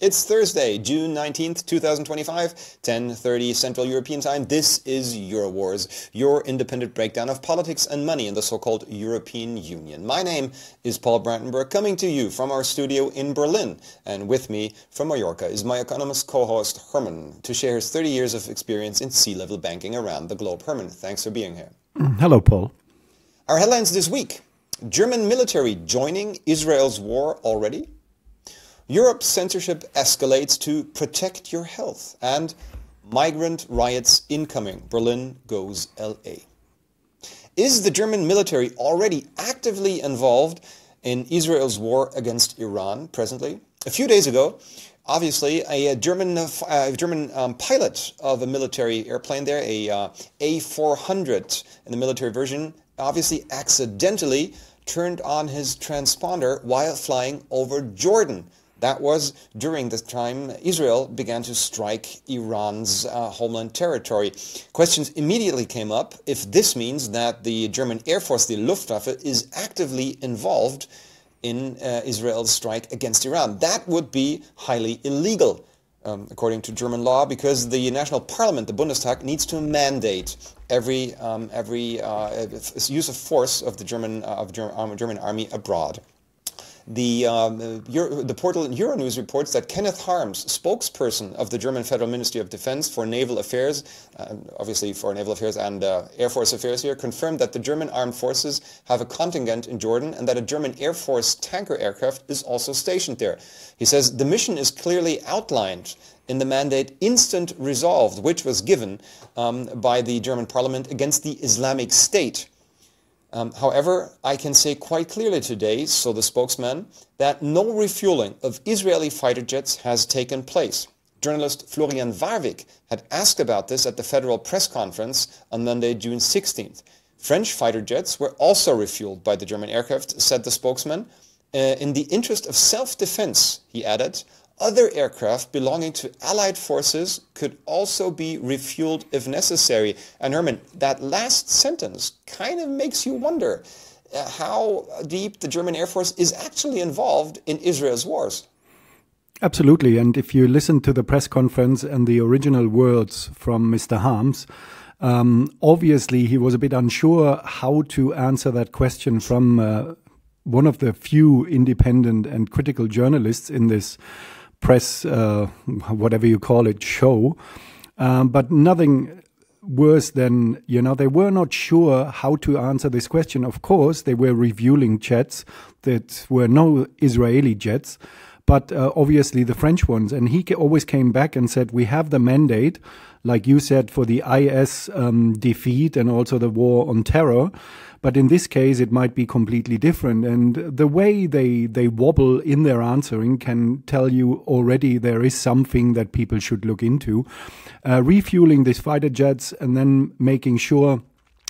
It's Thursday, June 19th, 2025, 10:30 Central European Time. This is EuroWars, your independent breakdown of politics and money in the so-called European Union. My name is Paul Brandenburg, coming to you from our studio in Berlin. And with me from Mallorca is my economist co-host Hermann, to share his 30 years of experience in sea-level banking around the globe. Hermann, thanks for being here. Hello, Paul. Our headlines this week: German military joining Israel's war already? Europe's censorship escalates to protect your health, and migrant riots incoming. Berlin goes LA. Is the German military already actively involved in Israel's war against Iran presently? A few days ago, obviously, a German pilot of a military airplane there, a A400 in the military version, obviously accidentally turned on his transponder while flying over Jordan. That was during the time Israel began to strike Iran's homeland territory. Questions immediately came up if this means that the German Air Force, the Luftwaffe, is actively involved in Israel's strike against Iran. That would be highly illegal, according to German law, because the national parliament, the Bundestag, needs to mandate every use of force of the German army abroad. The portal EuroNews reports that Kenneth Harms, spokesperson of the German Federal Ministry of Defense for Naval Affairs, obviously for Naval Affairs and Air Force Affairs here, confirmed that the German armed forces have a contingent in Jordan and that a German Air Force tanker aircraft is also stationed there. He says the mission is clearly outlined in the mandate Instant Resolved, which was given by the German parliament against the Islamic State. However, I can say quite clearly today, so the spokesman, that no refueling of Israeli fighter jets has taken place. Journalist Florian Warwick had asked about this at the Federal Press Conference on Monday, June 16th. French fighter jets were also refueled by the German aircraft, said the spokesman. In the interest of self-defense, he added, other aircraft belonging to Allied forces could also be refueled if necessary. And Hermann, that last sentence kind of makes you wonder how deep the German Air Force is actually involved in Israel's wars. Absolutely. And if you listen to the press conference and the original words from Mr. Harms, obviously he was a bit unsure how to answer that question from one of the few independent and critical journalists in this press, whatever you call it, show. But nothing worse than, they were not sure how to answer this question. Of course, they were refueling jets that were no Israeli jets, but obviously the French ones. And he always came back and said, we have the mandate, like you said, for the IS defeat and also the war on terror. But in this case, it might be completely different. And the way they wobble in their answering can tell you already there is something that people should look into. Refueling these fighter jets and then making sure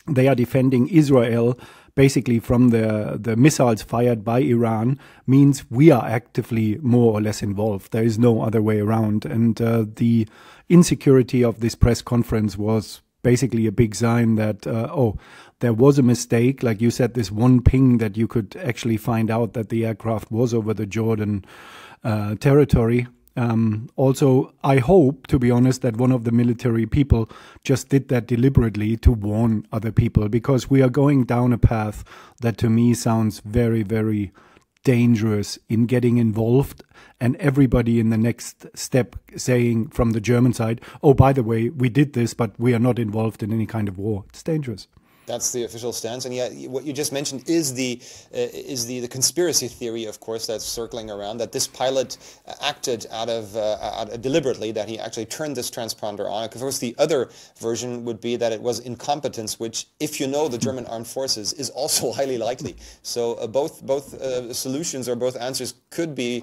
they are defending Israel basically from the missiles fired by Iran means we are actively more or less involved. There is no other way around. And the insecurity of this press conference was basically a big sign that, there was a mistake. Like you said, this one ping that you could actually find out that the aircraft was over the Jordan territory. Also, I hope, to be honest, that one of the military people just did that deliberately to warn other people, because we are going down a path that to me sounds very, very dangerous in getting involved, and everybody in the next step saying from the German side, oh, by the way, we did this, but we are not involved in any kind of war. It's dangerous. That's the official stance, and yet what you just mentioned is the conspiracy theory, of course, that's circling around, that this pilot acted deliberately, that he actually turned this transponder on. Of course, the other version would be that it was incompetence, which, if you know the German armed forces, is also highly likely. So both solutions or both answers could be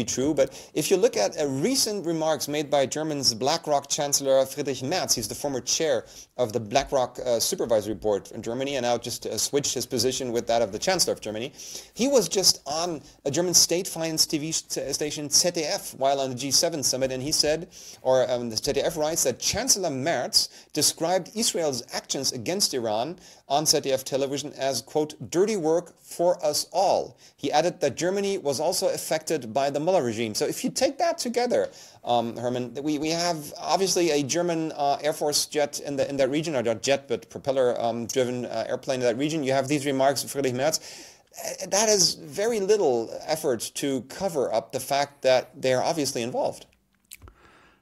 true. But if you look at recent remarks made by Germany's BlackRock Chancellor Friedrich Merz, he's the former chair of the BlackRock Supervisory advisory board in Germany and now just switched his position with that of the Chancellor of Germany. He was just on a German state-financed TV station ZDF while on the G7 summit, and he said, or the ZDF writes that Chancellor Merz described Israel's actions against Iran on ZDF television as, quote, dirty work for us all. He added that Germany was also affected by the Mullah regime. So if you take that together, Hermann, we have obviously a German Air Force jet in that region, or not jet, but propeller-driven airplane in that region. You have these remarks of Friedrich Merz. That is very little effort to cover up the fact that they're obviously involved.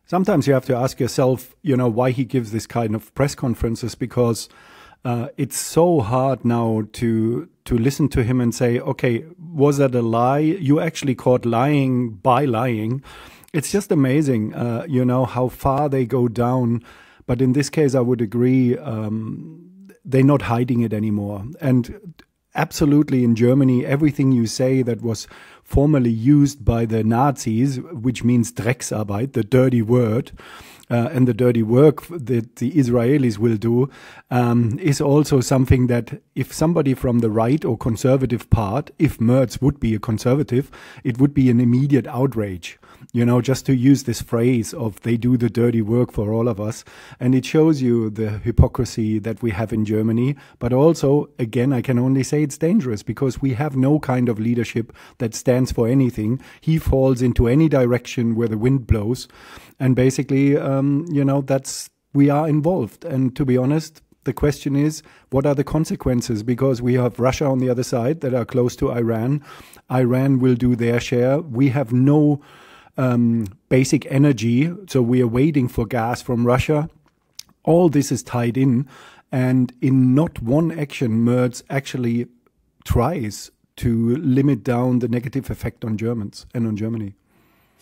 Sometimes you have to ask yourself, why he gives this kind of press conferences, because it's so hard now to listen to him and say, okay, was that a lie? You actually caught lying by lying. It's just amazing, how far they go down. But in this case, I would agree, they're not hiding it anymore. And absolutely in Germany, everything you say that was formerly used by the Nazis, which means Drecksarbeit, the dirty word, and the dirty work that the Israelis will do, is also something that if somebody from the right or conservative part, if Merz would be a conservative, it would be an immediate outrage. Just to use this phrase of they do the dirty work for all of us. And it shows you the hypocrisy that we have in Germany. But also, again, I can only say it's dangerous because we have no kind of leadership that stands for anything. He falls into any direction where the wind blows. And basically, we are involved. And to be honest, the question is, what are the consequences? Because we have Russia on the other side that are close to Iran. Iran will do their share. We have no basic energy, so we are waiting for gas from Russia. All this is tied in, and in not one action, Merz actually tries to limit down the negative effect on Germans and on Germany.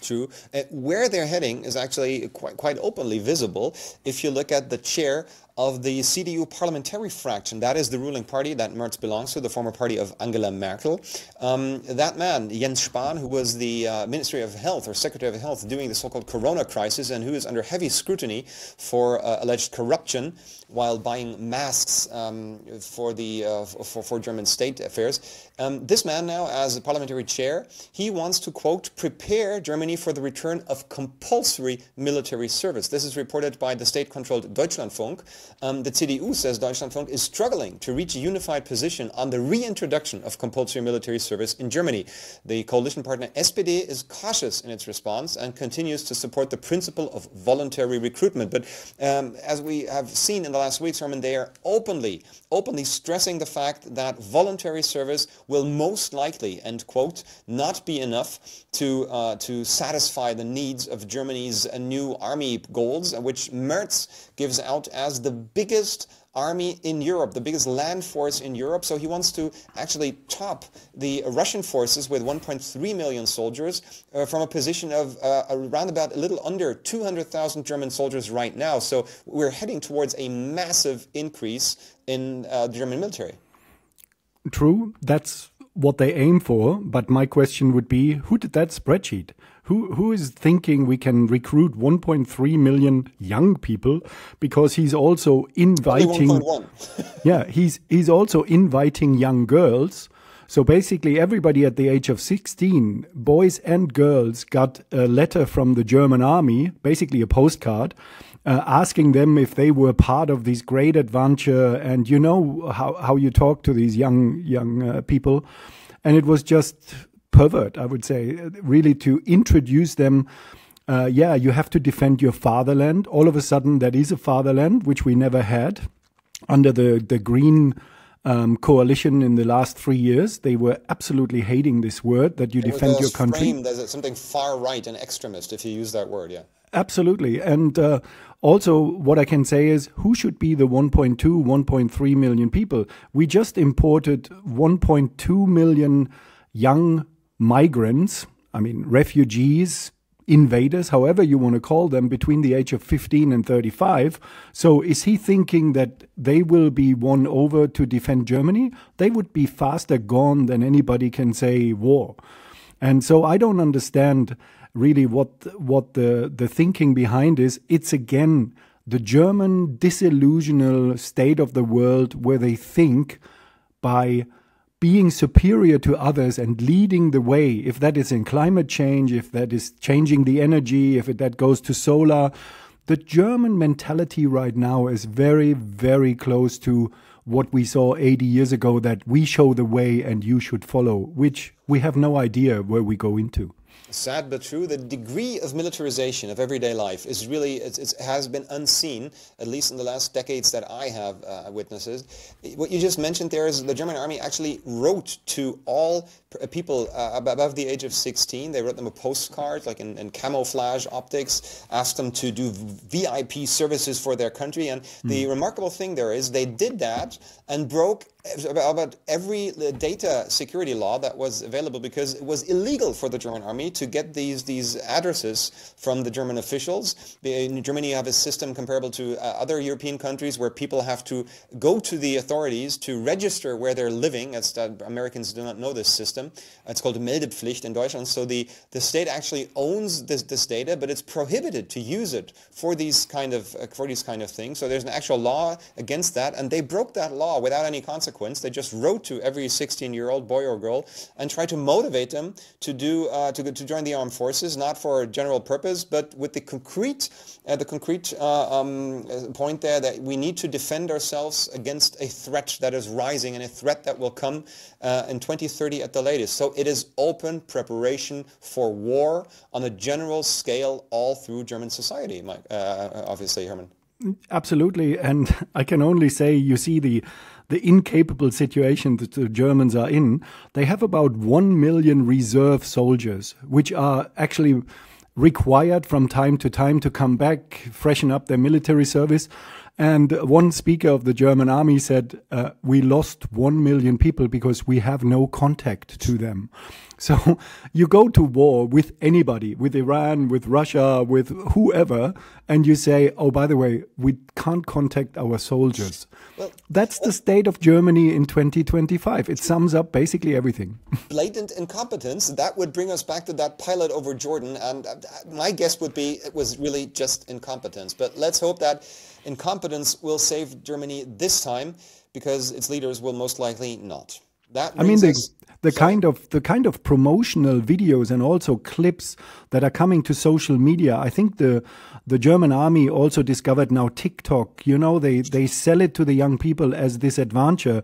True. Where they're heading is actually quite openly visible if you look at the chair of the CDU parliamentary fraction. That is the ruling party that Merz belongs to, the former party of Angela Merkel. That man, Jens Spahn, who was the Ministry of Health or Secretary of Health during the so-called Corona crisis and who is under heavy scrutiny for alleged corruption while buying masks for German state affairs. This man now, as a parliamentary chair, he wants to, quote, prepare Germany for the return of compulsory military service. This is reported by the state-controlled Deutschlandfunk. The CDU says Deutschlandfunk is struggling to reach a unified position on the reintroduction of compulsory military service in Germany. The coalition partner SPD is cautious in its response and continues to support the principle of voluntary recruitment. But as we have seen in the last weeks, Hermann, they are openly stressing the fact that voluntary service will most likely, end quote, not be enough to satisfy the needs of Germany's new army goals, which Merz gives out as the biggest army in Europe, the biggest land force in Europe. So he wants to actually top the Russian forces with 1.3 million soldiers from a position of around about a little under 200,000 German soldiers right now. So we're heading towards a massive increase in the German military. True, that's what they aim for. But my question would be, who did that spreadsheet? Who is thinking we can recruit 1.3 million young people? Because he's also inviting. Only 1.1. Yeah, he's also inviting young girls. So basically, everybody at the age of 16, boys and girls, got a letter from the German army, basically a postcard, asking them if they were part of this great adventure. And you know how you talk to these young people, and it was just pervert, I would say, really to introduce them. You have to defend your fatherland. All of a sudden, that is a fatherland, which we never had under the Green coalition in the last 3 years. They were absolutely hating this word, that you defend your country. Framed as something far right and extremist, if you use that word, yeah. Absolutely. And also what I can say is, who should be the 1.2, 1.3 million people? We just imported 1.2 million young migrants, I mean refugees, invaders, however you want to call them, between the age of 15 and 35. So is he thinking that they will be won over to defend Germany? They would be faster gone than anybody can say war. And so I don't understand really what the thinking behind is. It's again the German disillusional state of the world where they think by being superior to others and leading the way, if that is in climate change, if that is changing the energy, if that goes to solar, the German mentality right now is very, very close to what we saw 80 years ago, that we show the way and you should follow, which we have no idea where we go into. Sad but true. The degree of militarization of everyday life is really, it has been unseen, at least in the last decades that I have witnessed. What you just mentioned there is the German army actually wrote to all people above the age of 16. They wrote them a postcard, like in camouflage optics, asked them to do VIP services for their country. And the remarkable thing there is they did that and broke about every data security law that was available, because it was illegal for the German army to get these addresses from the German officials. In Germany, you have a system comparable to other European countries where people have to go to the authorities to register where they're living. Americans do not know this system. It's called Meldepflicht in Deutschland. So the state actually owns this data, but it's prohibited to use it for these kind of things. So there's an actual law against that, and they broke that law without any consequence. They just wrote to every 16-year-old boy or girl and tried to motivate them to join the armed forces, not for a general purpose, but with the concrete point there that we need to defend ourselves against a threat that is rising, and a threat that will come in 2030 at the latest. So it is open preparation for war on a general scale all through German society, obviously, Hermann. Absolutely, and I can only say, you see the incapable situation that the Germans are in. They have about 1 million reserve soldiers, which are actually required from time to come back, freshen up their military service. And one speaker of the German army said, we lost 1 million people because we have no contact to them. So you go to war with anybody, with Iran, with Russia, with whoever, and you say, oh, by the way, we can't contact our soldiers. Well, that's the state of Germany in 2025. It sums up basically everything. Blatant incompetence. That would bring us back to that pilot over Jordan. And my guess would be it was really just incompetence. But let's hope that incompetence will save Germany this time, because its leaders will most likely not. I mean, the kind of promotional videos and also clips that are coming to social media. I think the German army also discovered now TikTok. You know, they sell it to the young people as this adventure.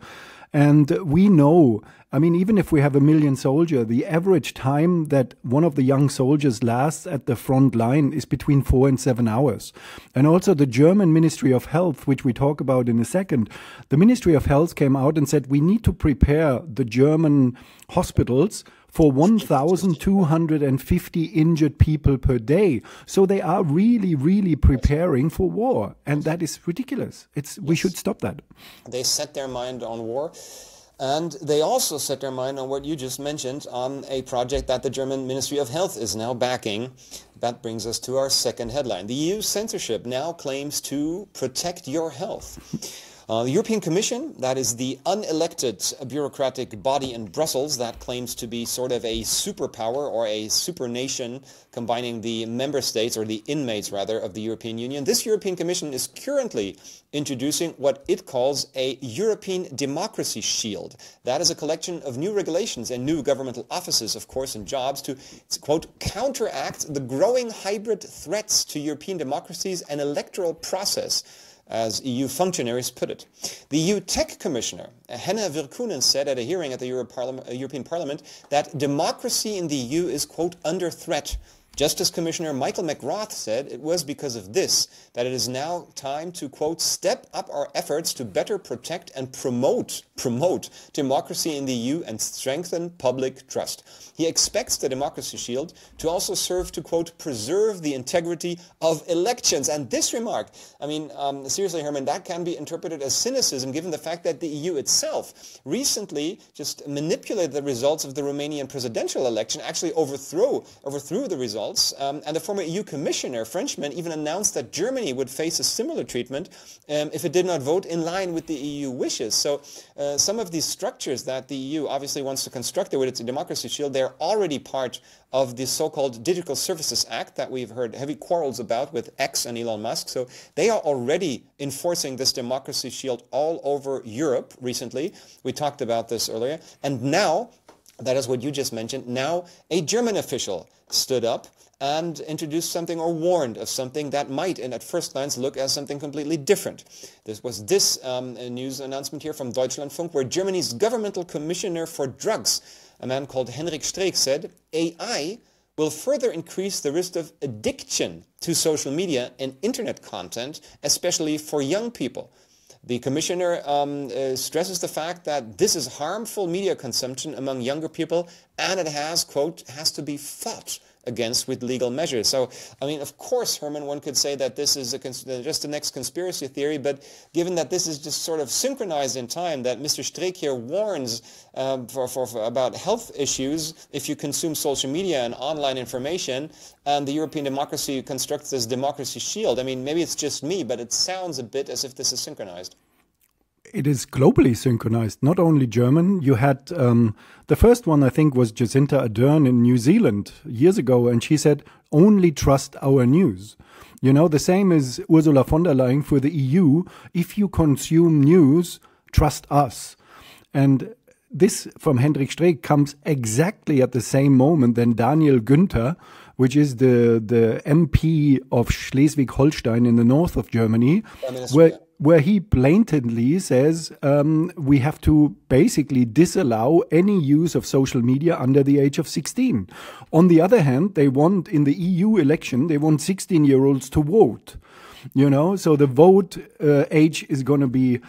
And we know, I mean, even if we have 1 million soldiers, the average time that one of the young soldiers lasts at the front line is between 4 and 7 hours. And also the German Ministry of Health, which we talk about in a second, the Ministry of Health came out and said we need to prepare the German hospitals for 1,250 injured people per day. So they are really, really preparing for war. And that is ridiculous. We should stop that. They set their mind on war. And they also set their mind on what you just mentioned, on a project that the German Ministry of Health is now backing. That brings us to our second headline. The EU censorship now claims to protect your health. The European Commission, that is the unelected bureaucratic body in Brussels that claims to be sort of a superpower or a supernation combining the member states, or the inmates rather, of the European Union. This European Commission is currently introducing what it calls a European democracy shield. That is a collection of new regulations and new governmental offices, of course, and jobs to, quote, counteract the growing hybrid threats to European democracies and electoral process, as EU functionaries put it. The EU Tech Commissioner, Henna Virkkunen, said at a hearing at the European Parliament that democracy in the EU is, quote, under threat. Justice Commissioner Michael McGrath said it was because of this that it is now time to, quote, step up our efforts to better protect and promote democracy in the EU and strengthen public trust. He expects the Democracy Shield to also serve to, quote, preserve the integrity of elections. And this remark, I mean, seriously, Hermann, that can be interpreted as cynicism, given the fact that the EU itself recently just manipulated the results of the Romanian presidential election, actually overthrew the results results. And the former EU commissioner, Frenchman, even announced that Germany would face a similar treatment if it did not vote in line with the EU wishes. So some of these structures that the EU obviously wants to construct there with its democracy shield, they're already part of the so-called Digital Services Act that we've heard heavy quarrels about with X and Elon Musk. So they are already enforcing this democracy shield all over Europe recently. We talked about this earlier. And now, that is what you just mentioned, now a German official stood up and introduced something or warned of something that might, and at first glance, look as something completely different. This was this news announcement here from Deutschlandfunk, where Germany's governmental commissioner for drugs, a man called Henrik Streeck, said AI will further increase the risk of addiction to social media and internet content, especially for young people. The commissioner stresses the fact that this is harmful media consumption among younger people, and it has, quote, has to be fought against with legal measures. So, I mean, of course, Hermann, one could say that this is just the next conspiracy theory, but given that this is just sort of synchronized in time, that Mr. Streeck here warns about health issues if you consume social media and online information, and the European democracy constructs this democracy shield. I mean, maybe it's just me, but it sounds a bit as if this is synchronized. It is globally synchronized, not only German. You had the first one, I think, was Jacinta Ardern in New Zealand years ago, and she said, only trust our news. You know, the same as Ursula von der Leyen for the EU. If you consume news, trust us. And this from Hendrik Streeck comes exactly at the same moment than Daniel Günther, which is the MP of Schleswig-Holstein in the north of Germany, where he blatantly says we have to basically disallow any use of social media under the age of 16. On the other hand, they want, in the EU election, they want 16-year-olds to vote. You know, so the vote age is going to be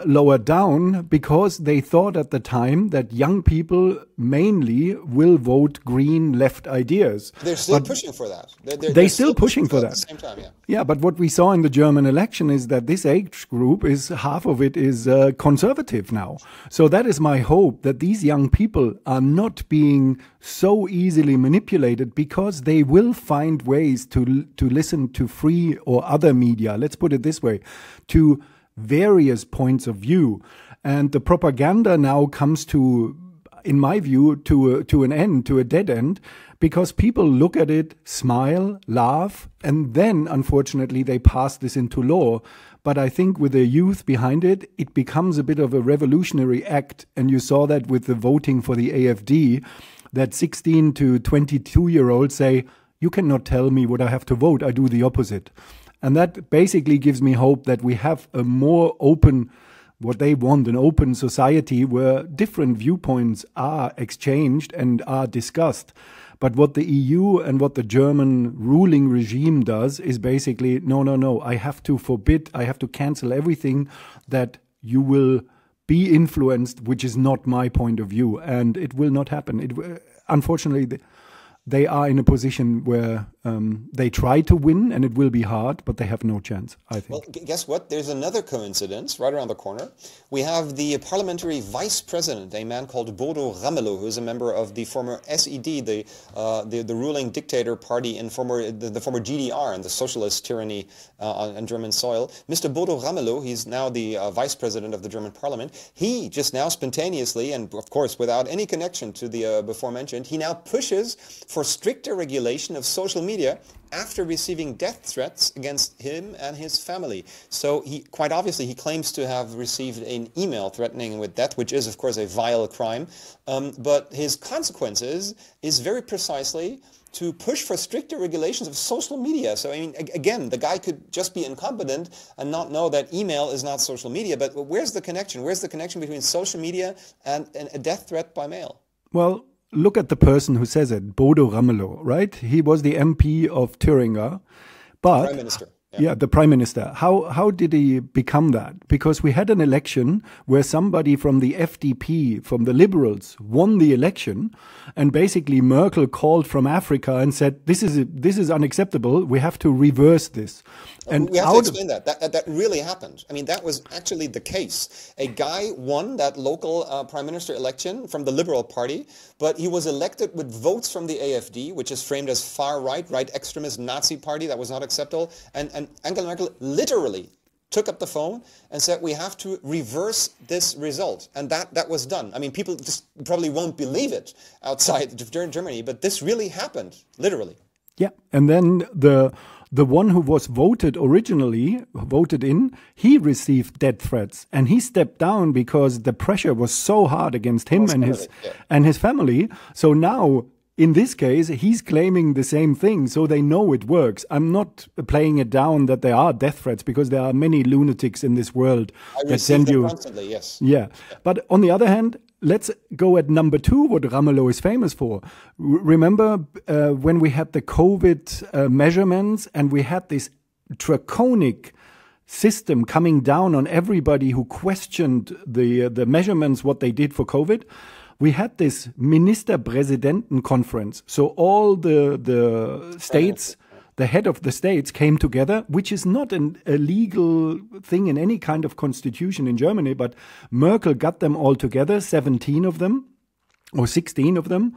lower down because they thought at the time that young people mainly will vote green left ideas. They're still pushing for that. They're still pushing for that. At the same time, yeah. Yeah, but what we saw in the German election is that this age group is half of it is conservative now. So that is my hope, that these young people are not being so easily manipulated, because they will find ways to listen to free or other media. Let's put it this way, to various points of view, and the propaganda now comes to, in my view, to an end, to a dead end, because people look at it, smile, laugh, and then unfortunately they pass this into law. But I think with the youth behind it, it becomes a bit of a revolutionary act, and you saw that with the voting for the AfD, that 16 to 22-year-olds say, you cannot tell me what I have to vote, I do the opposite. And that basically gives me hope that we have a more open, what they want, an open society where different viewpoints are exchanged and are discussed. But what the EU and what the German ruling regime does is basically, no, I have to forbid, I have to cancel everything that you will be influenced, which is not my point of view. And it will not happen. Unfortunately, they are in a position where they try to win, and it will be hard, but they have no chance, I think. Well, guess what? There's another coincidence right around the corner. We have the parliamentary vice president, a man called Bodo Ramelow, who is a member of the former SED, the ruling dictator party in the former GDR and the socialist tyranny on German soil. Mr. Bodo Ramelow, he's now the vice president of the German parliament. He just now spontaneously, and of course without any connection to the before mentioned, he now pushes for stricter regulation of social media after receiving death threats against him and his family. So he, quite obviously, he claims to have received an email threatening with death, which is, of course, a vile crime. But his consequences is very precisely to push for stricter regulations of social media. So, I mean, again, the guy could just be incompetent and not know that email is not social media. But where's the connection? Where's the connection between social media and a death threat by mail? Well, look at the person who says it, Bodo Ramelow, right? He was the MP of Thüringer, but Prime Minister. Yeah, the prime minister. How did he become that? Because we had an election where somebody from the FDP, from the Liberals, won the election, and basically Merkel called from Africa and said, "This is unacceptable. We have to reverse this." And we have to explain that really happened. I mean, that was actually the case. A guy won that local prime minister election from the Liberal Party, but he was elected with votes from the AfD, which is framed as far-right, right extremist Nazi party. That was not acceptable. And Angela Merkel literally took up the phone and said, we have to reverse this result. And that was done. I mean, people just probably won't believe it outside Germany, but this really happened, literally. Yeah, and then the one who was voted in, he received death threats, and he stepped down because the pressure was so hard against him and his family. So now, in this case, he's claiming the same thing, so they know it works. I'm not playing it down that there are death threats, because there are many lunatics in this world that send you constantly, yes. Yeah, but on the other hand, let's go at number 2, what Ramelow is famous for. Remember when we had the COVID measurements and we had this draconic system coming down on everybody who questioned the measurements, what they did for COVID? We had this Ministerpräsidenten conference. So all the states, the head of the states came together, which is not a legal thing in any kind of constitution in Germany, but Merkel got them all together, 17 of them, or 16 of them.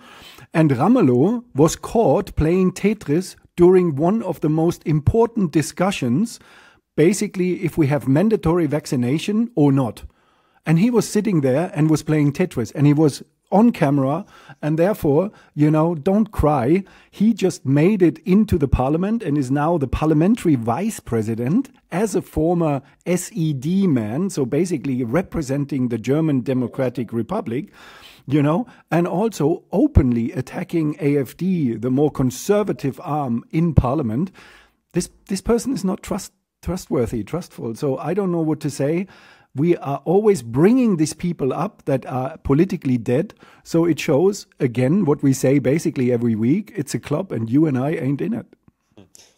And Ramelow was caught playing Tetris during one of the most important discussions, basically if we have mandatory vaccination or not. And he was sitting there and was playing Tetris, and he was on camera, and therefore, don't cry. He just made it into the parliament and is now the parliamentary vice president as a former SED man, so basically representing the German Democratic Republic, and also openly attacking AfD, the more conservative arm in parliament. This person is not trustful. So I don't know what to say. We are always bringing these people up that are politically dead. So it shows, again, what we say basically every week. It's a club and you and I ain't in it.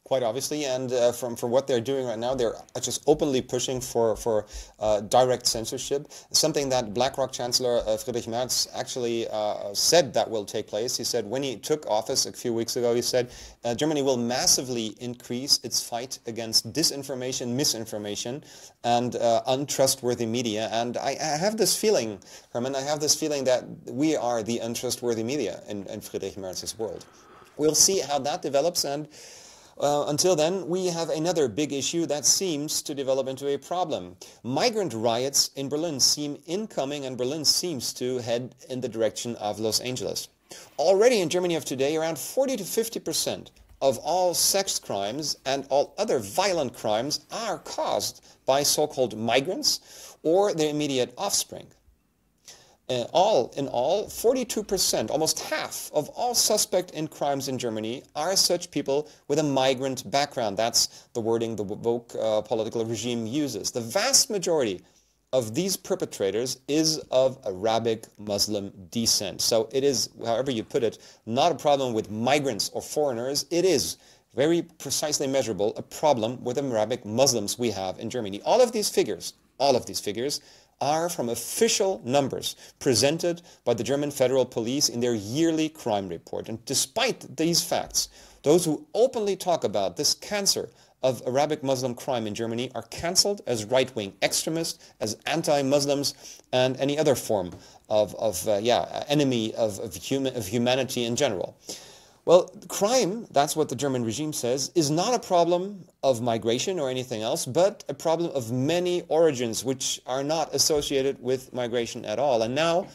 Quite obviously, and from what they're doing right now, they're just openly pushing for direct censorship, something that BlackRock Chancellor Friedrich Merz actually said that will take place. He said when he took office a few weeks ago, he said Germany will massively increase its fight against disinformation, misinformation, and untrustworthy media. And I have this feeling, Hermann, that we are the untrustworthy media in Friedrich Merz's world. We'll see how that develops, and until then, we have another big issue that seems to develop into a problem. Migrant riots in Berlin seem incoming, and Berlin seems to head in the direction of Los Angeles. Already in Germany of today, around 40 to 50% of all sex crimes and all other violent crimes are caused by so-called migrants or their immediate offspring. All in all, 42%, almost half of all suspects in crimes in Germany are such people with a migrant background. That's the wording the woke political regime uses. The vast majority of these perpetrators is of Arabic Muslim descent. So it is, however you put it, not a problem with migrants or foreigners. It is very precisely measurable, a problem with Arabic Muslims we have in Germany. All of these figures are from official numbers presented by the German Federal Police in their yearly crime report. And despite these facts, those who openly talk about this cancer of Arabic Muslim crime in Germany are cancelled as right-wing extremists, as anti-Muslims, and any other form of enemy of humanity in general. Well, crime, that's what the German regime says, is not a problem of migration or anything else, but a problem of many origins which are not associated with migration at all. And now,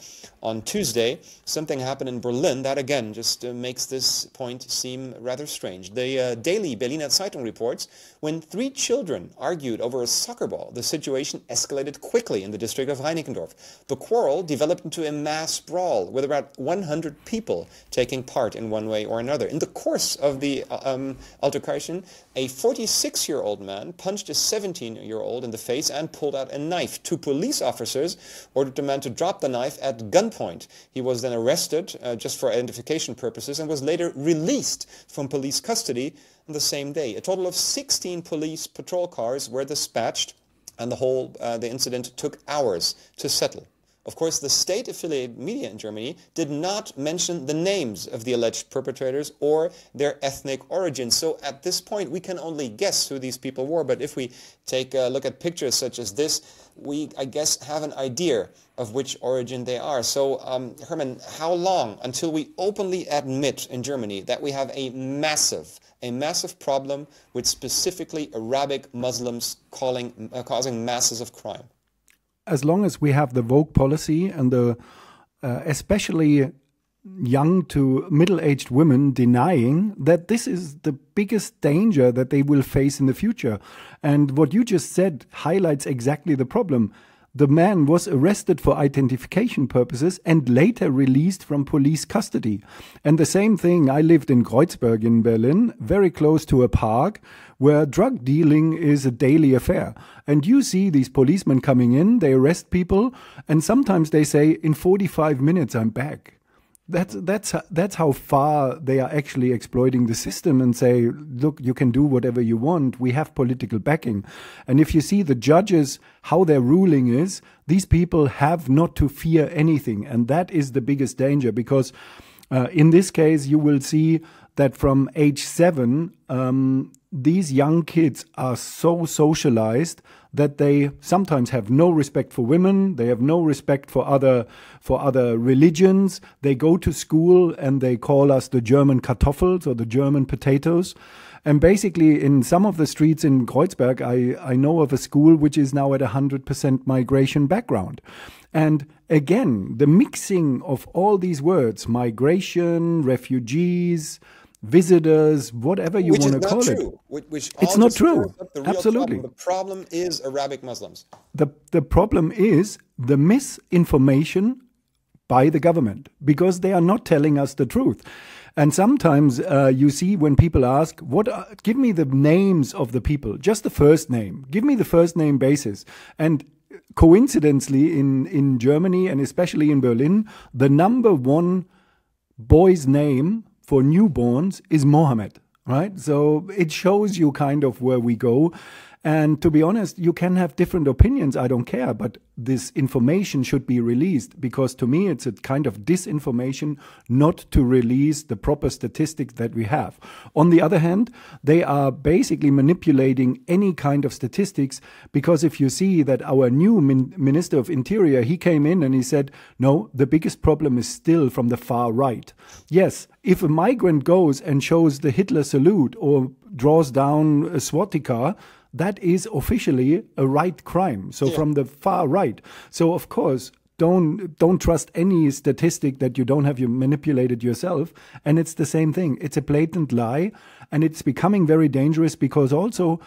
on Tuesday, something happened in Berlin that, again, just makes this point seem rather strange. The daily Berliner Zeitung reports when 3 children argued over a soccer ball, the situation escalated quickly in the district of Reinickendorf. The quarrel developed into a mass brawl with about 100 people taking part in one way or or another. In the course of the altercation, a 46-year-old man punched a 17-year-old in the face and pulled out a knife. Two police officers ordered the man to drop the knife at gunpoint. He was then arrested just for identification purposes and was later released from police custody on the same day. A total of 16 police patrol cars were dispatched, and the incident took hours to settle. Of course, the state-affiliated media in Germany did not mention the names of the alleged perpetrators or their ethnic origins. So at this point, we can only guess who these people were. But if we take a look at pictures such as this, we, I guess, have an idea of which origin they are. So, Hermann, how long until we openly admit in Germany that we have a massive problem with specifically Arabic Muslims causing masses of crime? As long as we have the woke policy and the especially young to middle-aged women denying that this is the biggest danger that they will face in the future. And what you just said highlights exactly the problem. The man was arrested for identification purposes and later released from police custody. And the same thing, I lived in Kreuzberg in Berlin, very close to a park where drug dealing is a daily affair. And you see these policemen coming in, they arrest people, and sometimes they say, in 45 minutes I'm back. That's how far they are actually exploiting the system and say, look, you can do whatever you want. We have political backing. And if you see the judges, how their ruling is, these people have not to fear anything. And that is the biggest danger, because in this case, you will see that from age 7, these young kids are so socialized that they sometimes have no respect for women, they have no respect for other religions. They go to school and they call us the German Kartoffels or the German potatoes. And basically in some of the streets in Kreuzberg, I know of a school which is now at 100% migration background. And again, the mixing of all these words, migration, refugees, visitors, whatever you want to call it. It's not true. Absolutely. The problem is Arabic Muslims. The problem is the misinformation by the government, because they are not telling us the truth. And sometimes you see when people ask, give me the names of the people, just the first name. Give me the first name basis. And coincidentally, in Germany and especially in Berlin, the number one boy's name for newborns is Mohammed, right? So it shows you kind of where we go. And to be honest, you can have different opinions, I don't care, but this information should be released, because to me it's a kind of disinformation not to release the proper statistics that we have. On the other hand, they are basically manipulating any kind of statistics, because if you see that our new Minister of Interior, he came in and he said, no, the biggest problem is still from the far right. Yes, if a migrant goes and shows the Hitler salute or draws down a swastika, that is officially a right crime. So from the far right. So of course, don't trust any statistic that you don't have manipulated yourself. And it's the same thing. It's a blatant lie, and it's becoming very dangerous, because also,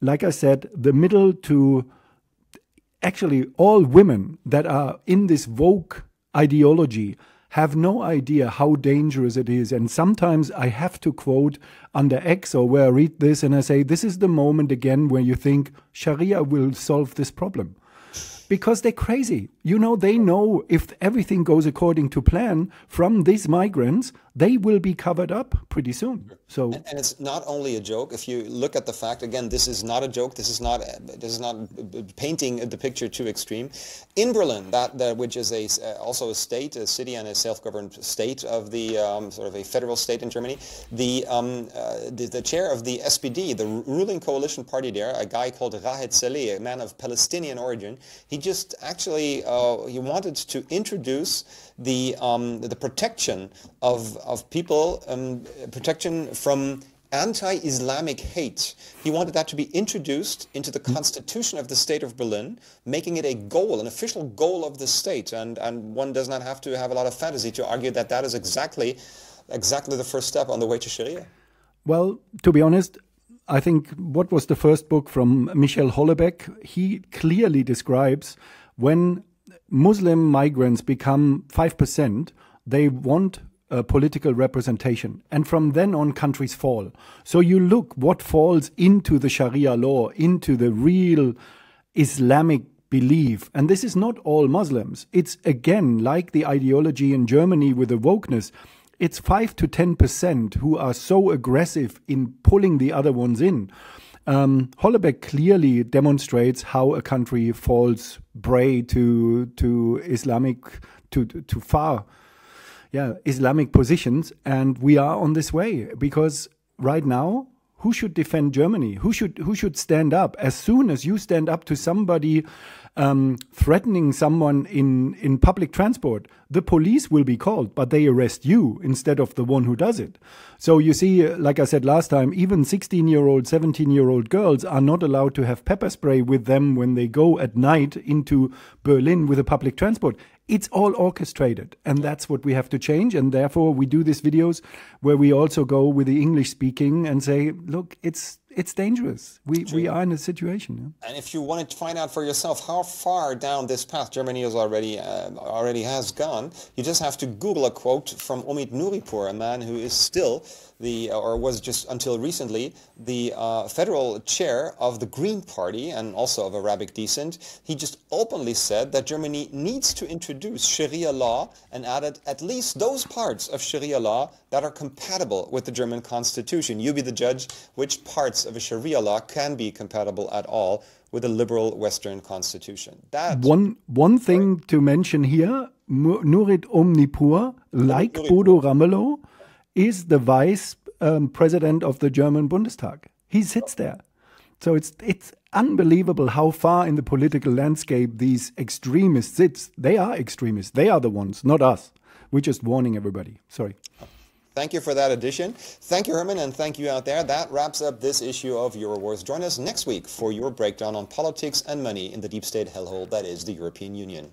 like I said, the middle to actually all women that are in this woke ideology have no idea how dangerous it is. And sometimes I have to quote under X, or where I read this and I say, this is the moment again where you think Sharia will solve this problem. Because they're crazy. You know, they know if everything goes according to plan from these migrants, they will be covered up pretty soon. So, and it's not only a joke. If you look at the fact, again, this is not a joke. This is not painting the picture too extreme. In Berlin, which is also a state, a city and a self-governed state of the sort of a federal state in Germany, the chair of the SPD, the ruling coalition party there, a guy called Rahed Saleh, a man of Palestinian origin, he just actually he wanted to introduce the protection of people, protection from anti-Islamic hate. He wanted that to be introduced into the constitution of the state of Berlin, making it a goal, an official goal of the state. And one does not have to have a lot of fantasy to argue that that is exactly the first step on the way to Sharia. Well, to be honest, I think what was the first book from Michel Houellebecq, he clearly describes when Muslim migrants become 5%, they want political representation. And from then on, countries fall. So you look what falls into the Sharia law, into the real Islamic belief. And this is not all Muslims. It's, again, like the ideology in Germany with the wokeness. It's 5 to 10% who are so aggressive in pulling the other ones in. Hollebeck clearly demonstrates how a country falls prey to Islamic, to far Islamic positions, and we are on this way because right now, who should defend Germany? Who should stand up? As soon as you stand up to somebody threatening someone in public transport, the police will be called, but they arrest you instead of the one who does it. So you see, like I said last time, even 16-year-old, 17-year-old girls are not allowed to have pepper spray with them when they go at night into Berlin with a public transport. It's all orchestrated, and that's what we have to change. And therefore, we do these videos where we also go with the English speaking and say, look, it's dangerous. We are in a situation. Yeah? And if you wanted to find out for yourself how far down this path Germany is already has gone, you just have to Google a quote from Omid Nouripur, a man who is still or was just until recently, the federal chair of the Green Party and also of Arabic descent. He just openly said that Germany needs to introduce Sharia law and added at least those parts of Sharia law that are compatible with the German constitution. You be the judge which parts of a Sharia law can be compatible at all with a liberal Western constitution. One thing to mention here, Nurit Omnipur, like Bodo Ramelow, is the vice president of the German Bundestag. He sits there. So it's unbelievable how far in the political landscape these extremists sit. They are extremists. They are the ones, not us. We're just warning everybody. Sorry. Thank you for that addition. Thank you, Herman, and thank you out there. That wraps up this issue of EuroWars. Join us next week for your breakdown on politics and money in the deep state hellhole that is the European Union.